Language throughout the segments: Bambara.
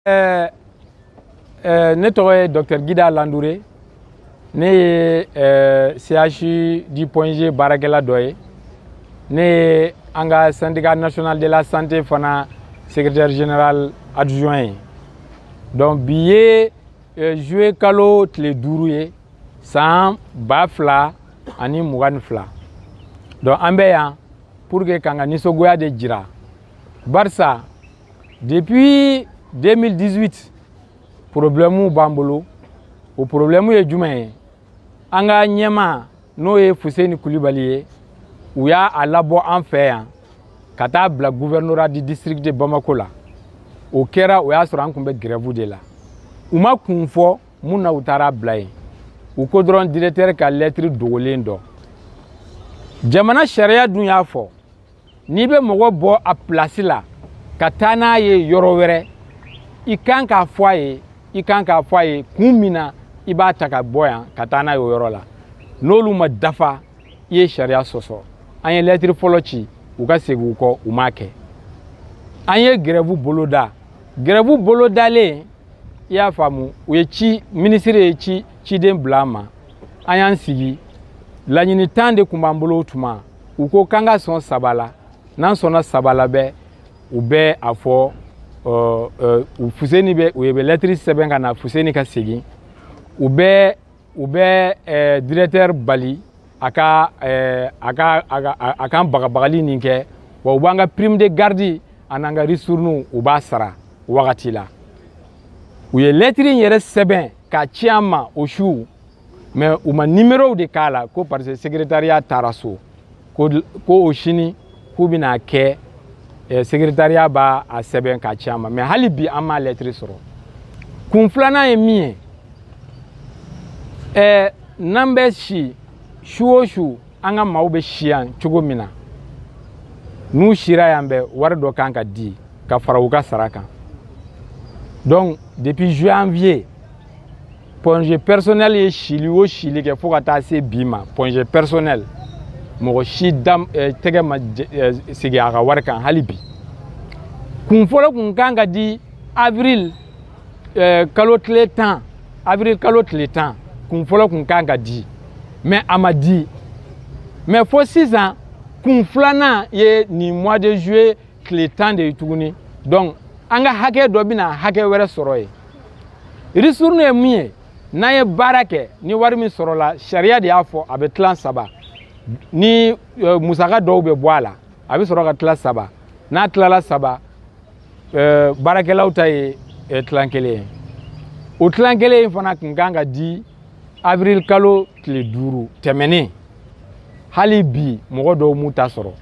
Ne tɔgɔ ye Dr Gida Landouré, ne ye CHU du Point G baarakɛla dɔ ye, ne ye an ka syndicat national de la santé fana secrétaire général adjoint ye. Donc bi ye juillet kalo tile 5 ye san 2022. Donc an bɛ yan pour que k'an ka nisɔngoya de jira. Barisa depuis 2018 problème b'an bolo. O problème ye jumɛn ye? An ka ɲɛma n'o ye Fuseni Kulibali ye, u y'a labɔ an fɛ yan ka taa bila gouvernorat du district de Bamako la. O kɛra o y'a sɔrɔ an kun bɛ grève de la. U ma kun fɔ mun na u taara bila yen. U ko dɔrɔn directeur ka lettre dogolen dɔ. Jamana sariya dun y'a fɔ, n'i bɛ mɔgɔ bɔ a place la ka taa n'a ye yɔrɔ wɛrɛ, i kan k'a fɔ a ye, kun min na i b'a ta ka bɔ yan ka taa n'a ye o yɔrɔ la. N'olu ma dafa, i ye sariya sɔsɔ. An ye lettre fɔlɔ ci, u ka segin u kɔ, u m'a kɛ. An ye grève bolo da. Grève bolo dalen, i y'a faamu, u ye ministre ye ciden bila an ma. An y'an sigi, laɲini 10 de kun b'an bolo o tuma. U ko k'an ka sɔn 3 la. N'an sɔnna 3 la bɛɛ, u bɛ a fɔ Fuseni bɛ u ye lettre sɛbɛn ka na Fuseni ka segin. U bɛ directeur bali a kan bagabagali nin kɛ, wa u b'an ka prime de garde an'an ka ristournes u b'a sara wagati la. U ye lettre in yɛrɛ sɛbɛn k'a ci an ma o su, mais u ma numéro de k'a la ko parce que secrétariat taara so ko o sini k'u bɛna kɛ secrétariat b'a sɛbɛn k'a ci an ma, mais hali bi an m'a lettre sɔrɔ. Kun filanan ye min ye, n'an bɛ si su o su an ka maaw bɛ si yan cogo min na, n'u sira yan bɛɛ wari dɔ kan ka di ka fara u ka sara kan. Donc depuis janvier, congé personnel ye sili o sili kɛ fo ka taa se bi ma, congé personnel mɔgɔ si tɛgɛ ma segin a ka wari kan hali bi. Kun fɔlɔ kun kan ka di avril kalo tile 10, kun fɔlɔ kun kan ka di, mais a ma di. Mais fo sisan kun filanan ye ni mois de juillet tile 10 de ye tuguni. Donc an ka hakɛ dɔ bɛna hakɛ wɛrɛ sɔrɔ ye. Ristourne ye mun ye? N'an ye baara kɛ ni wari min sɔrɔla, sariya de y'a fɔ a bɛ tilan 3. Ni musaka dɔw bɛ bɔ a la, a bɛ sɔrɔ ka tilan 3. N'a tilala 3, baarakɛlaw ta ye tilan 1 ye. O tilan 1 in fana kun kan ka di avril kalo tile 5 tɛmɛnen. Hali bi mɔgɔ dɔw m'u ta sɔrɔ.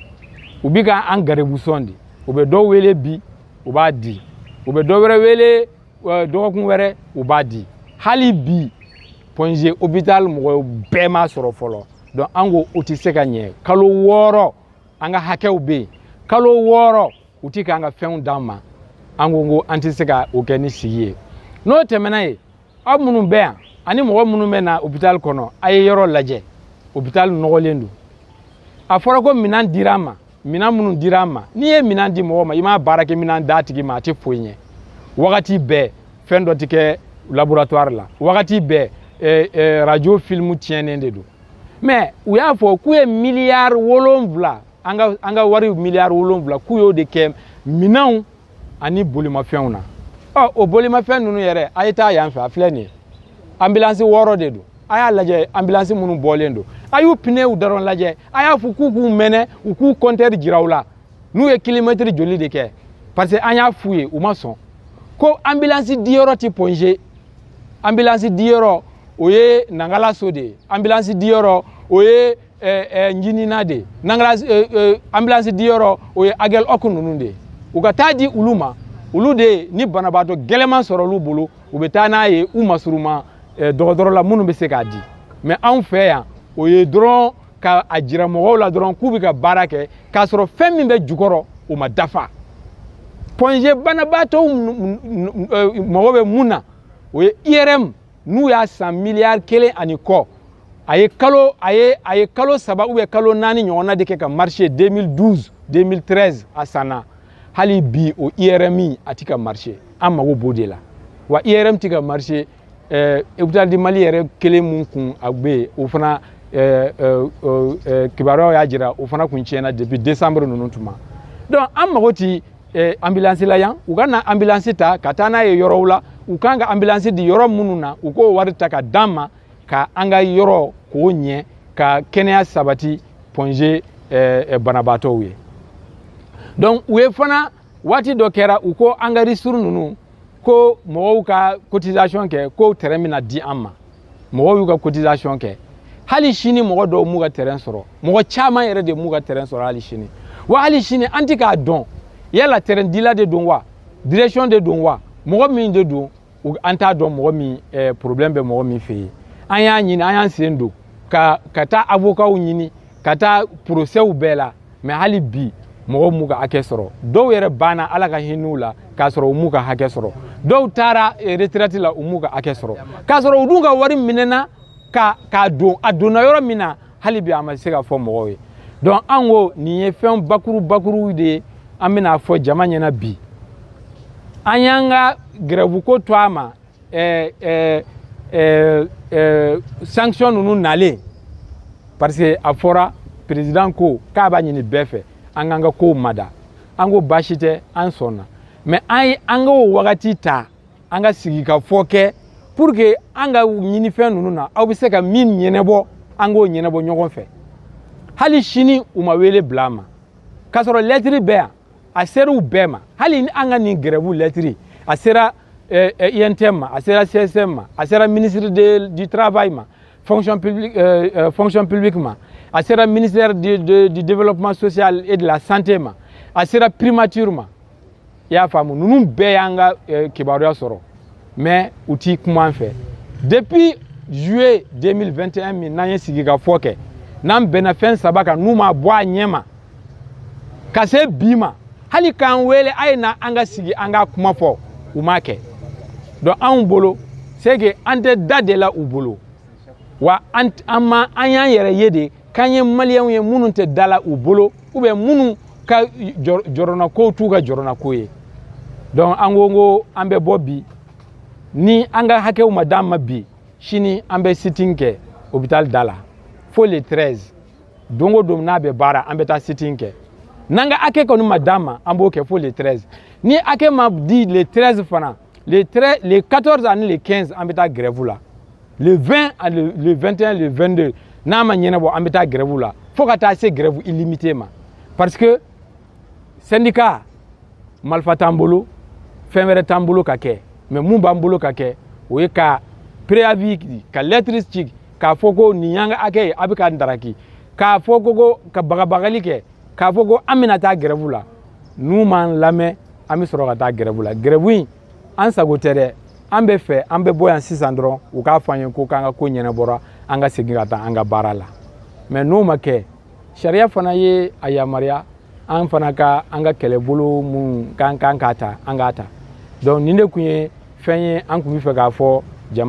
U bi ka an garebusɔn de. U bɛ dɔw wele bi, u b'a di. U bɛ dɔw wɛrɛ wele dɔgɔkun wɛrɛ, u b'a di. Hali bi Point G hôpital mɔgɔ bɛɛ m'a sɔrɔ fɔlɔ. Donc an ko o tɛ se ka ɲɛ. Kalo 6 an ka hakɛw bɛ yen. Kalo 6 u tɛ k'an ka fɛnw d'an ma. An ko an tɛ se ka o kɛ ni sigi ye. N'o tɛmɛna ye, aw minnu bɛ yan ani mɔgɔ minnu bɛ na hôpital kɔnɔ, a ye yɔrɔ lajɛ. Hôpital nɔgɔlen don. A fɔra ko minɛn dira an ma, minɛn minnu dira an ma. N'i ye minɛn di mɔgɔ ma, i m'a baarakɛ minɛn d'a tigi ma, a tɛ foyi ɲɛ. Wagati bɛɛ fɛn dɔ tɛ kɛ laboratoire la. Wagati bɛɛ radio film tiɲɛnen de don. Mais u y'a fɔ k'u ye miliyari 7, an ka wari miliyari 7 k'u y'o de kɛ minɛnw ani bolimafɛnw na. O bolimafɛn ninnu yɛrɛ, a ye taa yan fɛ, a filɛ nin ye. Ambulance 6 de don. A y'a lajɛ ambulance minnu bɔlen don. A y'u pneus dɔrɔn lajɛ. A y'a fɔ k'u k'u mɛnɛ, u k'u compteur jira u la. N'u ye kilomètre joli de kɛ. Parce que an y'a f'u ye, u ma sɔn. Ko ambulance diyɔrɔ tɛ Point G. Ambulance diyɔrɔ o ye Nangalaso de ye. Ambulance diyɔrɔ o ye Njinina de ye. Ambulance diyɔrɔ o ye Agel Oku ninnu de ye. U ka taa di olu ma. Olu de ni banabaatɔ gɛlɛman sɔrɔ olu bolo, u bɛ taa n'a ye u masuruma dɔgɔtɔrɔ la minnu bɛ se k'a di. Mais anw fɛ yan, o ye dɔrɔn ka a jira mɔgɔw la dɔrɔn k'u bɛ ka baara kɛ, k'a sɔrɔ fɛn min bɛ jukɔrɔ o ma dafa. Point G banabaatɔw mɔgɔ bɛ mun na, o ye IRM n'u y'a san miliyari 1 ani kɔ. A ye kalo 3 ou bien kalo 4 ɲɔgɔnna de kɛ ka marché 2012, 2013 a sanna. hali bi o IRM a ti ka marché an mago b'o de la wa IRM ti ka marché hôpital du Mali yɛrɛ kelen mun kun a bɛ o fana kibaruyaw y'a jira o fana kun tiɲɛna depuis décembre ninnu tuma donc an mago ti ambulance la yan u ka na ambulance ta ka taa n'a ye yɔrɔw la u kan ka ambulance di yɔrɔ minnu na u k'o wari ta ka d'an ma ka an ka yɔrɔ k'o ɲɛ ka kɛnɛya sabati ponger banabaatɔw ye donc u ye fana waati dɔ kɛra u ko an ka risuru ninnu ko mɔgɔw ka cotisation kɛ ko terrain bɛna di an ma mɔgɔw y'u ka cotisation kɛ hali sini mɔgɔ dɔw m'u ka terrain sɔrɔ mɔgɔ caman yɛrɛ de m'u ka terrain sɔrɔ hali sini wa hali sini an ti k'a dɔn yala terrain dila de don wa direction de don wa mɔgɔ min de don an t'a dɔn mɔgɔ min problème bɛ mɔgɔ min fɛ yen an y'a ɲini an y'an sen don ka taa avocats ɲini ka taa procès bɛɛ la mais hali bi mɔgɔw m'u ka hakɛ sɔrɔ dɔw yɛrɛ banna ala ka hin'u la k'a sɔrɔ u m'u ka hakɛ sɔrɔ dɔw taara retraite la u m'u ka hakɛ sɔrɔ k'a sɔrɔ u dun ka wari minɛna k'a don a donna yɔrɔ min na hali bi a ma se ka fɔ mɔgɔw ye donc an ko nin ye fɛn bakuru de ye an bɛna fɔ jama ɲɛna bi an y'an ka grève ko to a ma sanction ninnu nalen parce que a fɔra président ko k'a b'a ɲini bɛɛ fɛ an k'an ka kow mada an ko baasi tɛ an sɔnna mais an k'o wagati ta an ka sigi ka fɔ kɛ pour que an ka ɲinifɛn ninnu na aw bɛ se ka min ɲɛnabɔ an k'o ɲɛnabɔ ɲɔgɔn fɛ hali sini u ma wele bila an ma k'a sɔrɔ lɛtiri bɛ yan a sera u bɛɛ ma hali ni an ka nin grève lɛtiri a sera INTM ma a sera CSM ma a sera ministre du travail ma fonction publique ma a sera ministère du développement social et de la santé ma a sera primature ma i y'a faamu ninnu bɛɛ y'an ka kibaruya sɔrɔ mais u ti kuma an fɛ depuis juillet 2021 min n'an ye sigi ka fɔ kɛ n'an bɛnna fɛn saba kan n'u ma bɔ a ɲɛ ma ka se bi ma hali k'an wele a ye na an ka sigi an ka kuma fɔ u m'a kɛ donc anw bolo c'est que an tɛ da de la u bolo wa an y'an yɛrɛ ye de k'an ye maliyɛnw ye minnu tɛ da la u bolo ou bien minnu ka jɔrɔnakow t'u ka jɔrɔnako ye donc an ko an bɛ bɔ bi ni an ka hakɛw ma d'an ma bi sini an bɛ sitting kɛ hôpital da la fo le 13 don o don n'a bɛ baara an bɛ taa sitting kɛ n'an ka hakɛ kɔni ma d'an ma an b'o kɛ fo le 13 ni hakɛ ma di le 13 fana le 14 ani le 15 an bɛ taa grève la le 20 le 21 le 22 n'a ma ɲɛnabɔ an bɛ taa grève la fo ka taa se grève illimité ma parce que syndicat marifa t'an bolo fɛn wɛrɛ t'an bolo ka kɛ mais mun b'an bolo ka kɛ o ye ka préavis ka lettre ci k'a fɔ ko nin y'an ka hakɛ ye a bɛ k'an daraki k'a fɔ ko ka bagabagali kɛ k'a fɔ ko an bɛna taa grève la n'u m'an lamɛn an bɛ sɔrɔ ka taa grève la grève in an sago tɛ dɛ an bɛ fɛ an bɛ bɔ yan sisan dɔrɔn u k'a fɔ an ye ko k'an ka ko ɲɛnabɔra an ka segin ka taa an ka baara la mais n'o ma kɛ sariya fana ye a yamaruya an fana ka an ka kɛlɛbolo mun k'an k'a ta an k'a ta donc nin de kun ye fɛn ye an kun bɛ fɛ k'a fɔ jama